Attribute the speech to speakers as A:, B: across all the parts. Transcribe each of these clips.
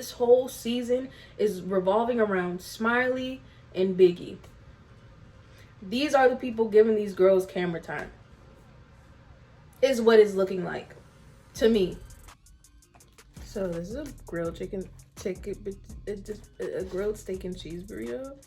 A: This whole season is revolving around Smiley and Biggie. These are the people giving these girls camera time. Is what it's looking like to me. So this is a grilled a grilled steak and cheese burrito.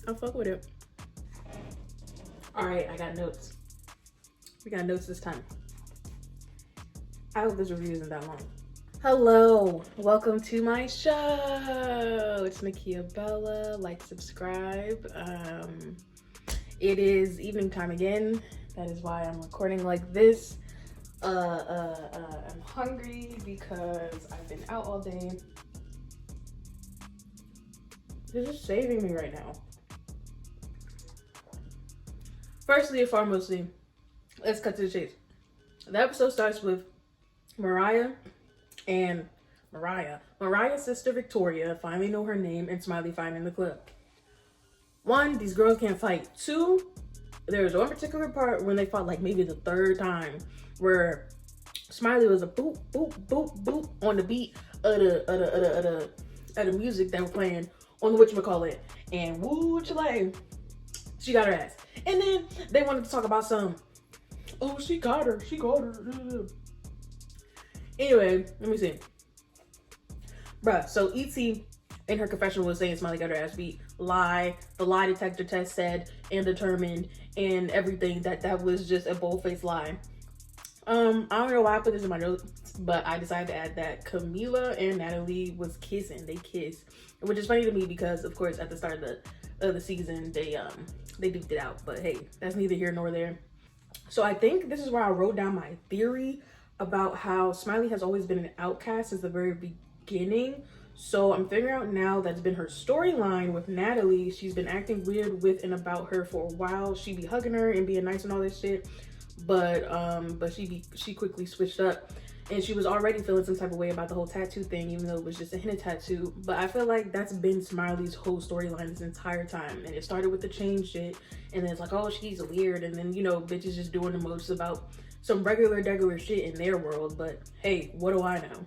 A: I'll fuck with it. All right, I got notes. We got notes this time. I hope this review isn't that long. Hello, welcome to my show. It's Nakia Bella. Like, subscribe. It is evening time again. That is why I'm recording like this. I'm hungry because I've been out all day. This is saving me right now. Firstly and foremostly, let's cut to the chase. The episode starts with Mariah's sister Victoria finally know her name and Smiley finding the club. One, these girls can't fight. Two, there's one particular part when they fought, like maybe the third time, where Smiley was a boop, boop, boop, boop on the beat of the music that were playing on the whatchamacallit, and woo Chile, she got her ass. And then they wanted to talk about she got her. Anyway, let me see. Bruh, so E.T. in her confessional was saying Smiley got her ass beat. Lie. The lie detector test said and determined and everything that was just a bold-faced lie. I don't know why I put this in my notes, but I decided to add that Camila and Natalie was kissing. They kissed, which is funny to me because, of course, at the start of the season, they duked it out. But hey, that's neither here nor there. So I think this is where I wrote down my theory about how Smiley has always been an outcast since the very beginning. So I'm figuring out now that's been her storyline with Natalie. She's been acting weird with and about her for a while. She be hugging her and being nice and all this shit, but she quickly switched up, and she was already feeling some type of way about the whole tattoo thing, even though it was just a hidden tattoo. But I feel like that's been Smiley's whole storyline this entire time, and it started with the chain shit, and then it's like, oh, she's weird, and then, you know, bitches just doing the most about some regular shit in their world. But hey, what do I know?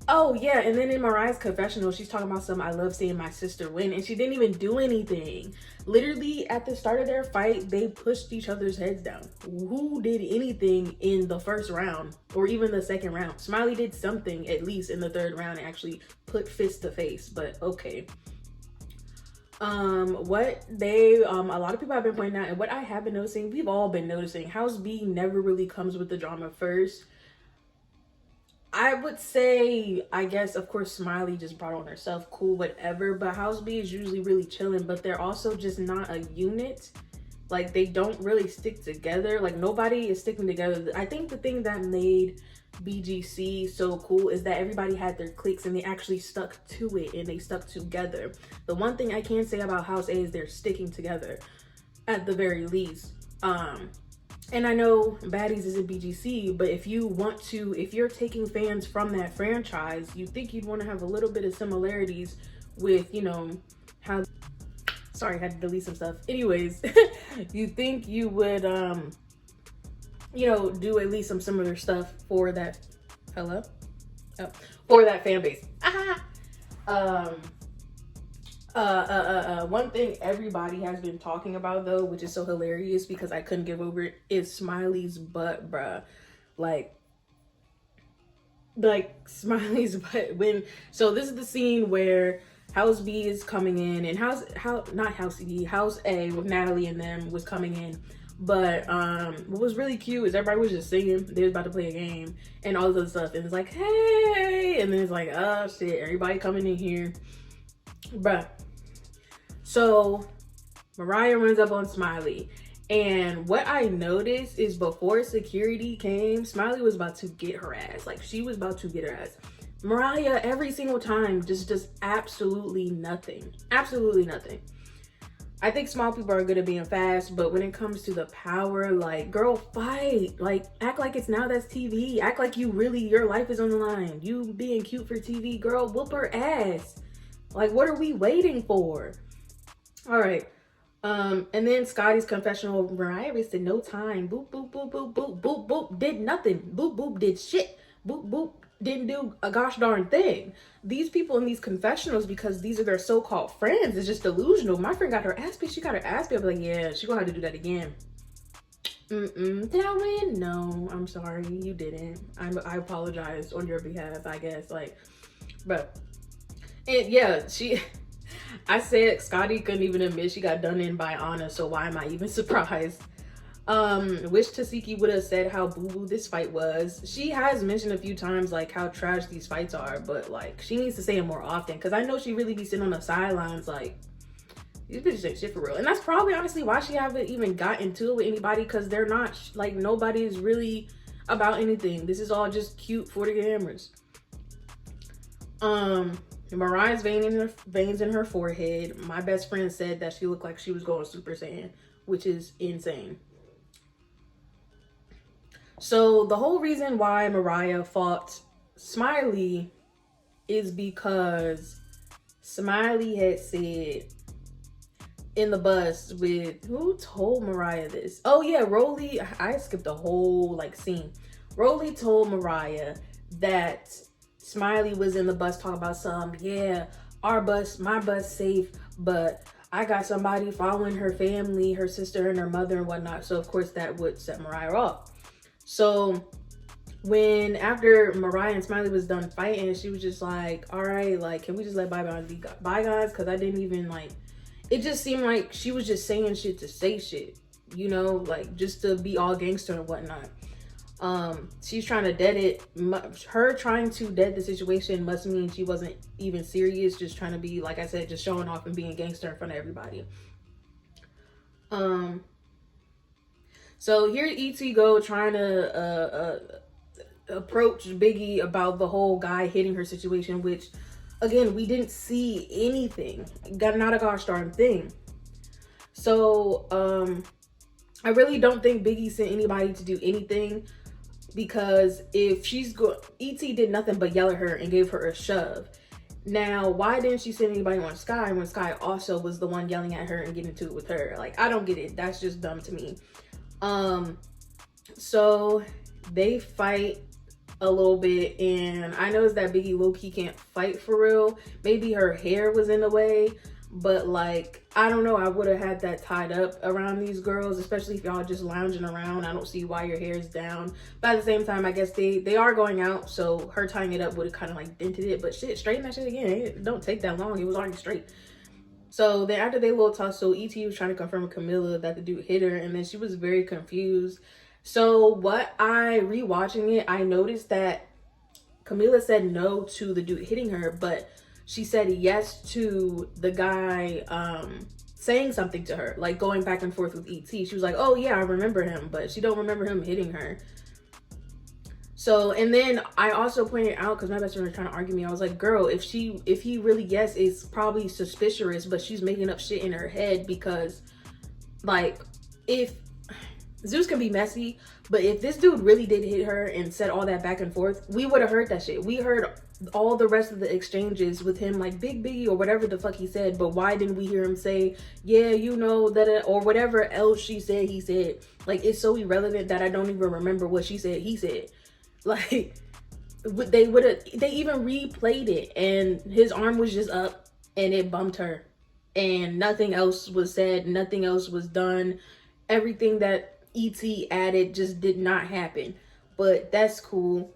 A: Oh yeah, and then in Mariah's confessional, she's talking about I love seeing my sister win, and she didn't even do anything. Literally, at the start of their fight, they pushed each other's heads down. Who did anything in the first round or even the second round? Smiley did something at least in the third round and actually put fist to face, but okay. What they a lot of people have been pointing out, and what I have been noticing, we've all been noticing, House B never really comes with the drama first. I would say, I guess, of course, Smiley just brought on herself, cool, whatever, but House B is usually really chilling, but they're also just not a unit. Like, they don't really stick together. Like, nobody is sticking together. I think the thing that made BGC so cool is that everybody had their cliques and they actually stuck to it and they stuck together. The one thing I can say about House A is they're sticking together at the very least. And I know Baddies is a BGC, but if you're taking fans from that franchise, you think you'd want to have a little bit of similarities with, you know, how, sorry, I had to delete some stuff. Anyways, you think you would, you know, do at least some similar stuff for that, for that fan base. One thing everybody has been talking about though, which is so hilarious because I couldn't give over it, is Smiley's butt, bruh. Like Smiley's butt. So this is the scene where House B is coming in, and House A with Natalie and them was coming in. But what was really cute is everybody was just singing. They was about to play a game and all this stuff, and it's like, hey, and then it's like, oh shit, everybody coming in here, bruh. So Mariah runs up on Smiley, and what I noticed is before security came, Smiley was about to get her ass. Like, she was about to get her ass. Mariah, every single time, just does absolutely nothing. Absolutely nothing. I think small people are good at being fast, but when it comes to the power, like, girl, fight. Like, act like it's now that's TV. Act like your life is on the line. You being cute for TV, girl, whoop her ass. Like, what are we waiting for? All right. And then Scotty's confessional, Mariah wasted no time. Boop, boop, boop, boop, boop, boop, boop, did nothing. Boop, boop, did shit. Boop, boop, didn't do a gosh darn thing. These people in these confessionals, because these are their so-called friends, is just delusional. My friend got her ass beat. She got her ass beat. I'm like, yeah, she gonna have to do that again. Did I win? No, I'm sorry, you didn't. I apologize on your behalf, I guess. Like, but, and yeah, I said Scotty couldn't even admit she got done in by Anna, so why am I even surprised? Wish Tasiki would have said how boo-boo this fight was. She has mentioned a few times like how trash these fights are, but like she needs to say it more often, because I know she really be sitting on the sidelines like, these bitches ain't shit for real. And that's probably honestly why she haven't even got into it with anybody, because they're not, like, nobody is really about anything. This is all just cute for the cameras. Mariah's veins in her forehead. My best friend said that she looked like she was going Super Saiyan, which is insane. So the whole reason why Mariah fought Smiley is because Smiley had said in the bus with, who told Mariah this? Oh yeah, Rolly. I skipped the whole like scene. Rolly told Mariah that Smiley was in the bus talking about yeah, my bus safe, but I got somebody following her family, her sister and her mother and whatnot. So of course that would set Mariah off. So when after Mariah and Smiley was done fighting, she was just like, all right, like, can we just let bygones be bygones? Because I didn't even like, it just seemed like she was just saying shit to say shit, you know, like just to be all gangster and whatnot. She's trying to dead it. Her trying to dead the situation must mean she wasn't even serious, just trying to be, like I said, just showing off and being gangster in front of everybody. So here E.T. go trying to approach Biggie about the whole guy hitting her situation, which again, we didn't see anything. Got not a gosh darn thing. So I really don't think Biggie sent anybody to do anything, because if E.T. did nothing but yell at her and gave her a shove. Now, why didn't she send anybody on Sky when Sky also was the one yelling at her and getting into it with her? Like, I don't get it. That's just dumb to me. So they fight a little bit, and I noticed that Biggie low-key can't fight for real. Maybe her hair was in the way, but like, I don't know, I would have had that tied up around these girls, especially if y'all just lounging around. I don't see why your hair is down, but at the same time, I guess they are going out, so her tying it up would have kind of like dented it. But shit, straighten that shit again. It don't take that long. It was already straight. So then after they little tussle, E.T. was trying to confirm with Camilla that the dude hit her, and then she was very confused. So what rewatching it, I noticed that Camilla said no to the dude hitting her, but she said yes to the guy saying something to her, like going back and forth with E.T. She was like, oh yeah, I remember him, but she don't remember him hitting her. So, and then I also pointed out, because my best friend was trying to argue me, I was like, girl, if he really, yes, it's probably suspicious, but she's making up shit in her head, because like, if Zeus can be messy, but if this dude really did hit her and said all that back and forth, we would have heard that shit. We heard all the rest of the exchanges with him, like Big Biggie or whatever the fuck he said, but why didn't we hear him say, yeah, you know, that, or whatever else she said he said? Like, it's so irrelevant that I don't even remember what she said he said. Like, they even replayed it, and his arm was just up and it bumped her, and nothing else was said, nothing else was done. Everything that E.T. added just did not happen, but that's cool.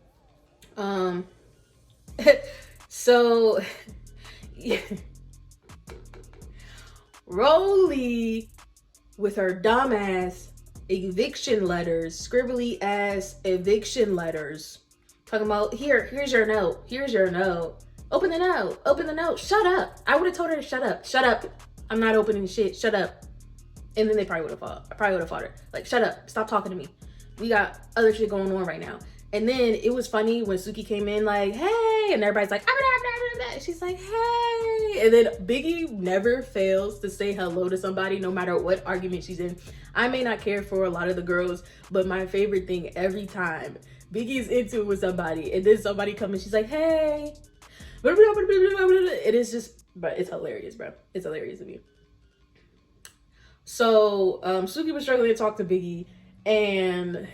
A: So yeah. Rolly with her dumbass eviction letters, scribbly ass eviction letters, talking about here's your note, here's your note, open the note, open the note, shut up. I would have told her to shut up, I'm not opening shit, shut up. And then they probably would have fought. I probably would have fought her. Like, shut up. Stop talking to me. We got other shit going on right now. And then it was funny when Suki came in like, hey, and everybody's like, she's like, hey. And then Biggie never fails to say hello to somebody, no matter what argument she's in. I may not care for a lot of the girls, but my favorite thing every time, Biggie's into it with somebody, and then somebody comes and she's like, hey. It is just, but it's hilarious, bro. It's hilarious to me. So Suki was struggling to talk to Biggie, and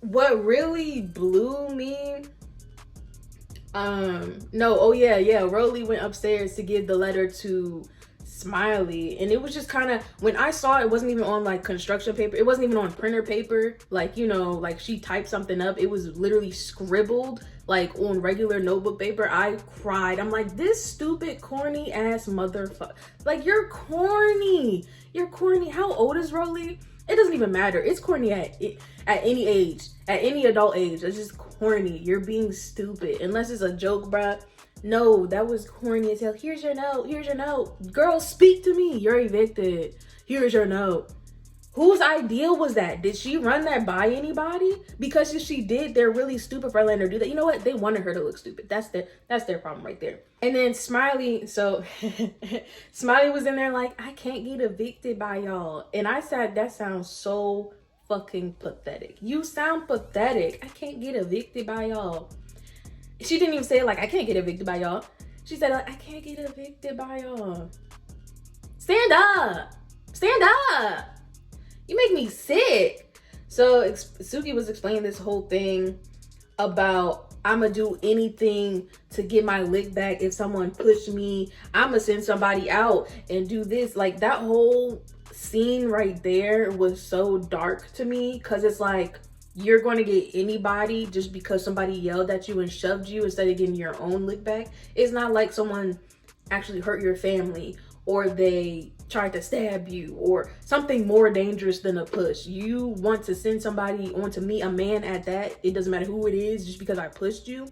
A: what really blew me, no, oh yeah, Rolly went upstairs to give the letter to Smiley, and it was just kind of, when I saw it, it wasn't even on like construction paper, it wasn't even on printer paper, like, you know, like she typed something up, it was literally scribbled like on regular notebook paper. I cried. I'm like, this stupid corny ass motherfucker, like, you're corny. How old is Rolly? It doesn't even matter. It's corny at any age, at any adult age. It's just corny. You're being stupid unless it's a joke, bruh. No, that was corny as hell. Here's your note. Here's your note. Girl, speak to me. You're evicted. Here's your note. Whose idea was that? Did she run that by anybody? Because if she did, they're really stupid for letting her do that. You know what? They wanted her to look stupid. That's their problem right there. And then Smiley, so Smiley was in there like, I can't get evicted by y'all. And I said, that sounds so fucking pathetic. You sound pathetic. I can't get evicted by y'all. She didn't even say like, I can't get evicted by y'all. She said like, I can't get evicted by y'all. Stand up. Stand up. You make me sick. So Suki was explaining this whole thing about, I'ma do anything to get my lick back. If someone pushed me, I'ma send somebody out and do this. Like, that whole scene right there was so dark to me, because it's like, you're going to get anybody just because somebody yelled at you and shoved you instead of getting your own lick back. It's not like someone actually hurt your family, or they tried to stab you, or something more dangerous than a push. You want to send somebody onto me, a man at that, it doesn't matter who it is, just because I pushed you.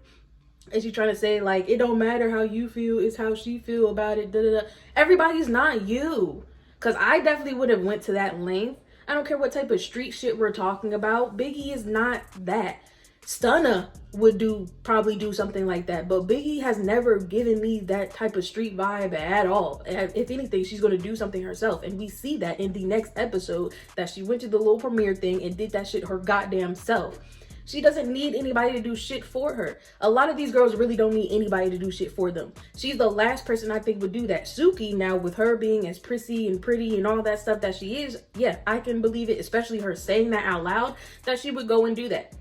A: And she's trying to say like, it don't matter how you feel, it's how she feel about it. Da, da, da. Everybody's not you. Because I definitely would have went to that length. I don't care what type of street shit we're talking about. Biggie is not that. Stunna would probably do something like that, but Biggie has never given me that type of street vibe at all. If anything, she's going to do something herself, and we see that in the next episode, that she went to the little premiere thing and did that shit her goddamn self. She doesn't need anybody to do shit for her. A lot of these girls really don't need anybody to do shit for them. She's the last person I think would do that. Suki, now with her being as prissy and pretty and all that stuff that she is, yeah, I can believe it, especially her saying that out loud, that she would go and do that.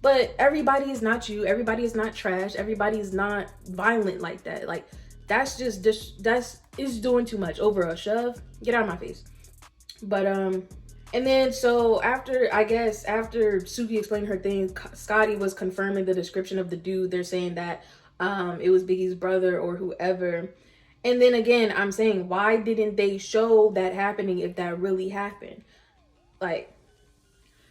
A: But everybody is not you. Everybody is not trash. Everybody is not violent like that. Like, that's it's doing too much over a shove. Get out of my face. But and then so after Suki explained her thing, Scotty was confirming the description of the dude. They're saying that it was Biggie's brother or whoever. And then again, I'm saying, why didn't they show that happening if that really happened? Like,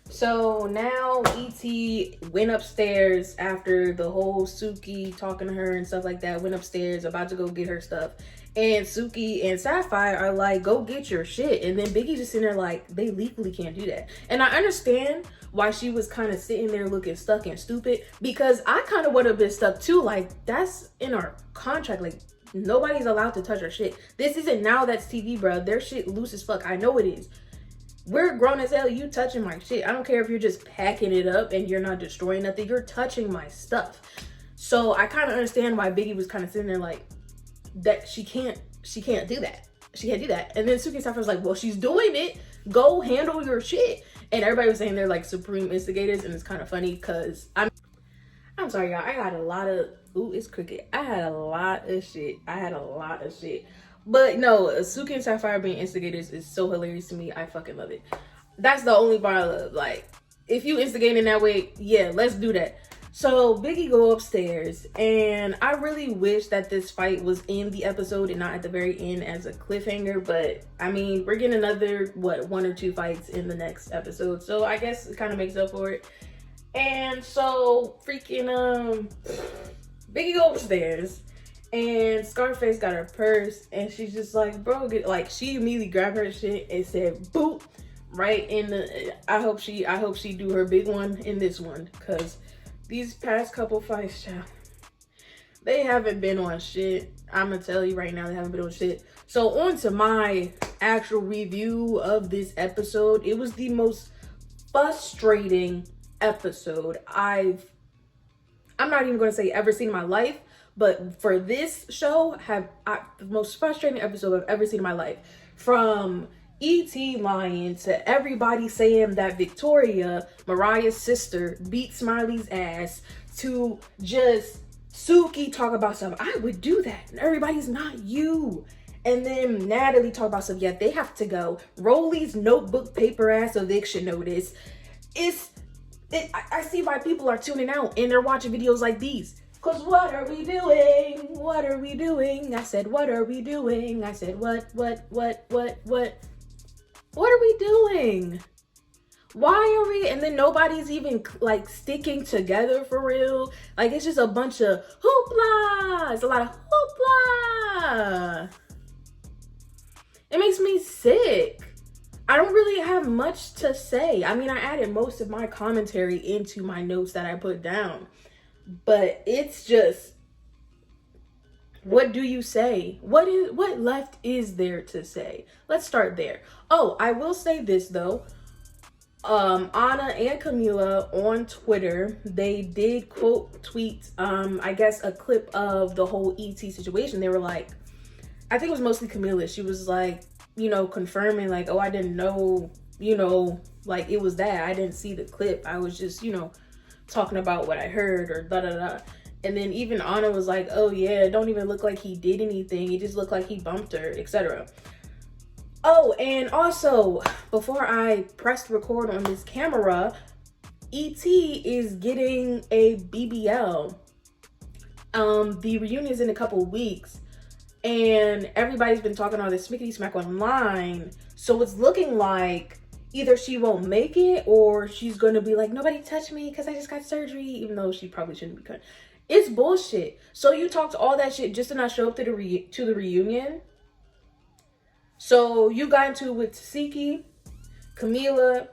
A: so now E.T. went upstairs after the whole Suki talking to her and stuff like that, went upstairs about to go get her stuff. And Suki and Sapphire are like, go get your shit. And then Biggie's just sitting there like, they legally can't do that. And I understand why she was kind of sitting there looking stuck and stupid, because I kind of would have been stuck too. Like, that's in our contract. Like, nobody's allowed to touch our shit. This isn't Now That's TV, bro. Their shit loose as fuck. I know it is. We're grown as hell. You touching my shit. I don't care if you're just packing it up and you're not destroying nothing. You're touching my stuff. So I kind of understand why Biggie was kind of sitting there like, that she can't do that. She can't do that. And then Suki Sapphire was like, well, she's doing it. Go handle your shit. And everybody was saying they're like supreme instigators. And it's kind of funny because I'm sorry, y'all. I got a lot of, ooh, it's cricket. I had a lot of shit. But no, Suki and Sapphire being instigators is so hilarious to me. I fucking love it. That's the only part I love. Like, if you instigate in that way, yeah, let's do that. So Biggie go upstairs, and I really wish that this fight was in the episode and not at the very end as a cliffhanger. But I mean, we're getting another, what, 1 or 2 fights in the next episode. So I guess it kind of makes up for it. And so freaking Biggie go upstairs. And Scarface got her purse, and she's just like, bro, like, she immediately grabbed her shit and said, boop, right in the, I hope she do her big one in this one, because these past couple fights, child, they haven't been on shit. I'm gonna tell you right now, they haven't been on shit. So on to my actual review of this episode. It was the most frustrating episode I'm not even gonna say ever seen in my life, But for this show, the most frustrating episode I've ever seen in my life. From E.T. lying to everybody saying that Victoria, Mariah's sister, beat Smiley's ass, to just Suki talk about something. I would do that. And everybody's not you. And then Natalie talk about stuff. Yeah, they have to go. Rolly's notebook paper ass eviction notice. I see why people are tuning out and they're watching videos like these. Cause what are we doing? What are we doing? I said, what are we doing? I said, what are we doing? Why are we? And then nobody's even like sticking together for real. Like, it's just a bunch of hoopla. It's a lot of hoopla. It makes me sick. I don't really have much to say. I mean, I added most of my commentary into my notes that I put down. But it's just, what do you say? What left is there to say? Let's start there. Oh, I will say this though. Anna and Camila on Twitter, they did quote tweet, I guess a clip of the whole ET situation. They were like, I think it was mostly Camila. She was like, you know, confirming like, oh, I didn't know, you know, like it was that. I didn't see the clip. I was just, you know, talking about what I heard or da da da. And then even Anna was like, oh yeah, it don't even look like he did anything. It just looked like he bumped her, etc. Oh, and also, before I pressed record on this camera, ET is getting a BBL. The reunion is in a couple weeks, and everybody's been talking all this smickety smack online. So it's looking like either she won't make it or she's gonna be like, nobody touch me because I just got surgery, even though she probably shouldn't be cut. It's bullshit. So you talked all that shit just to not show up to the reunion. So you got into it with Tasiki, Camila,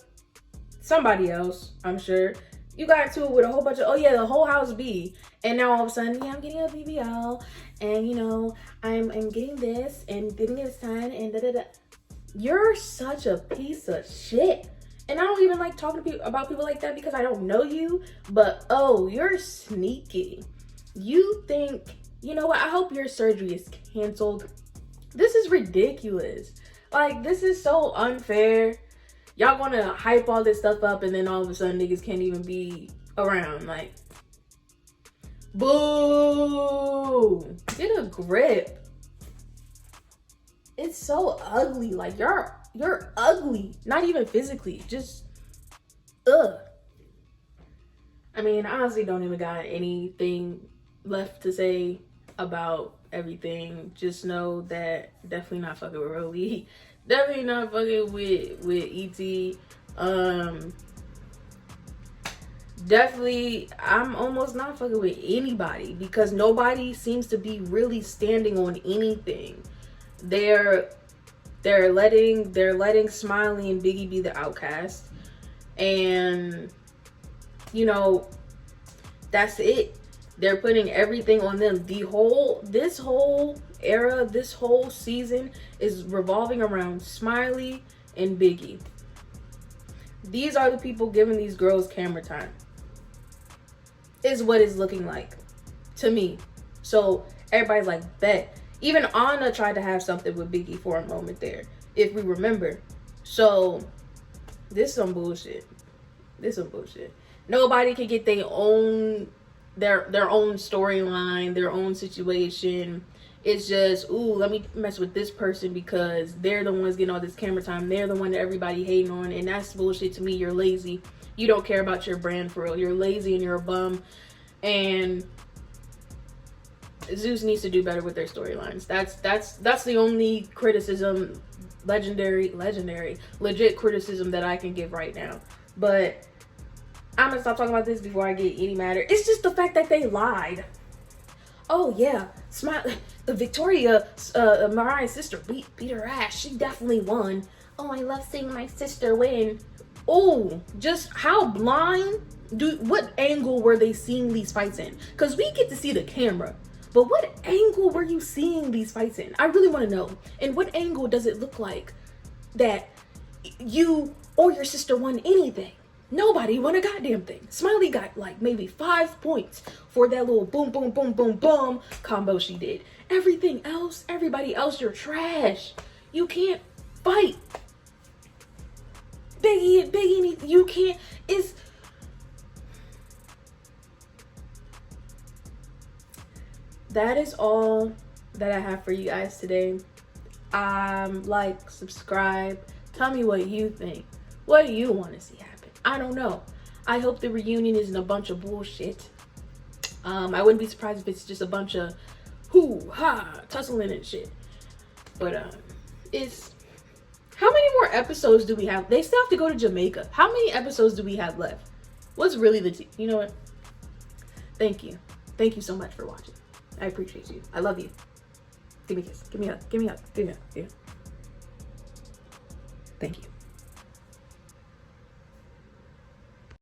A: somebody else, I'm sure. You got into it with a whole bunch of, oh yeah, the whole house B. And now all of a sudden, yeah, I'm getting a BBL. And you know, I'm getting this and getting this done and da da da. You're such a piece of shit. And I don't even like talking to people about people like that because I don't know you. But oh, you're sneaky. You think, you know what? I hope your surgery is canceled. This is ridiculous. Like, this is so unfair. Y'all gonna hype all this stuff up and then all of a sudden niggas can't even be around. Like, boo. Get a grip. It's so ugly. Like, you're ugly. Not even physically. Just, ugh. I mean, I honestly don't even got anything left to say about everything. Just know that definitely not fucking with Rolly. Definitely not fucking with ET. Definitely, I'm almost not fucking with anybody because nobody seems to be really standing on anything. They're letting Smiley and Biggie be the outcast, and you know, that's it. They're putting everything on them. This whole era, this whole season is revolving around Smiley and Biggie. These are the people giving these girls camera time. Is what it's looking like to me. So everybody's like, bet. Even Anna tried to have something with Biggie for a moment there, if we remember. So this some bullshit. This some bullshit. Nobody can get their own storyline, their own situation. It's just, ooh, let me mess with this person because they're the ones getting all this camera time. They're the one that everybody hating on, and that's bullshit to me. You're lazy. You don't care about your brand for real. You're lazy and you're a bum. And Zeus needs to do better with their storylines. That's the only criticism, legit criticism that I can give right now. But I'm gonna stop talking about this before I get any madder. It's just the fact that they lied. Oh yeah, Victoria, Mariah's sister beat her ass. She definitely won. Oh, I love seeing my sister win. Oh, just how blind? What angle were they seeing these fights in? Because we get to see the camera, but what angle were you seeing these fights in? I really want to know. And what angle does it look like that you or your sister won anything? Nobody won a goddamn thing. Smiley got like maybe 5 points for that little boom, boom, boom, boom, boom combo she did. Everything else, everybody else, you're trash. You can't fight. Biggie, you can't. That is all that I have for you guys today. Like, subscribe. Tell me what you think. What do you want to see happen? I don't know. I hope the reunion isn't a bunch of bullshit. I wouldn't be surprised if it's just a bunch of hoo-ha, tussling and shit. But, it's... How many more episodes do we have? They still have to go to Jamaica. How many episodes do we have left? What's really the you know what? Thank you. Thank you so much for watching. I appreciate you. I love you. Give me a kiss. Give me a hug. Give me a hug. Give me a hug. Thank you.